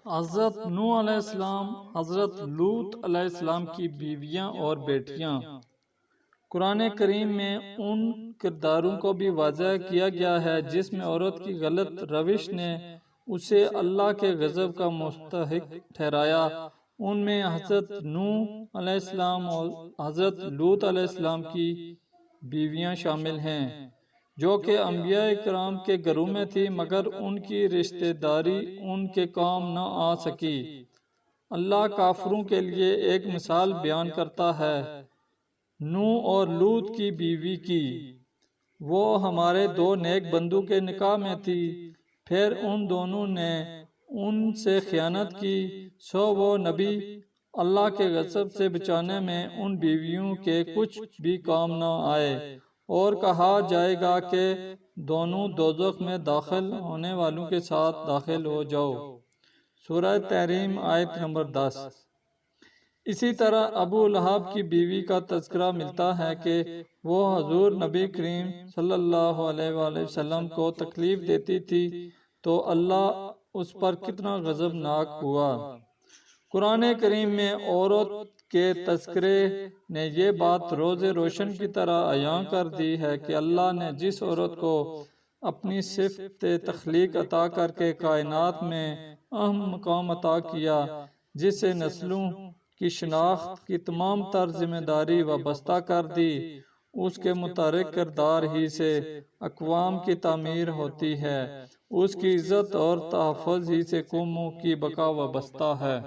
حضرت نوح علیہ السلام، حضرت لوط علیہ السلام کی بیویاں اور بیٹیاں۔ قرآن کریم میں ان کرداروں کو بھی واضح کیا گیا ہے جس میں عورت کی غلط روش نے اسے اللہ کے غضب کا مستحق ٹھہرایا۔ ان میں حضرت نوح علیہ السلام اور حضرت لوط علیہ السلام کی بیویاں شامل ہیں، جو کہ انبیاء کرام کے گھروں میں تھی، مگر ان کی رشتہ داری ان کے کام نہ آ سکی۔ اللہ کافروں کے لیے ایک مثال بیان کرتا ہے نوح اور لوط کی بیوی کی۔ وہ ہمارے دو نیک بندوں کے نکاح میں تھی، پھر ان دونوں نے ان سے خیانت کی، سو وہ نبی اللہ کے غضب سے بچانے میں ان بیویوں کے کچھ بھی کام نہ آئے، اور کہا جائے گا کہ دونوں دوزخ میں داخل ہونے والوں کے ساتھ داخل ہو جاؤ۔ سورہ تحریم آیت نمبر 10۔ اسی طرح ابو لہب کی بیوی کا تذکرہ ملتا ہے کہ وہ حضور نبی کریم صلی اللہ علیہ وآلہ وسلم کو تکلیف دیتی تھی تو اللہ اس پر کتنا غضبناک ہوا۔ قرآن کریم میں عورت کے تذکرے نے یہ بات روز روشن کی طرح عیاں کر دی ہے کہ اللہ نے جس عورت کو اپنی صفت تخلیق عطا کر کے کائنات میں اہم مقام عطا کیا، جس سے نسلوں کی شناخت کی تمام تر ذمہ داری وابستہ کر دی، اس کے متحرک کردار ہی سے اقوام کی تعمیر ہوتی ہے، اس کی عزت اور تحفظ ہی سے قوموں کی بقا وابستہ ہے۔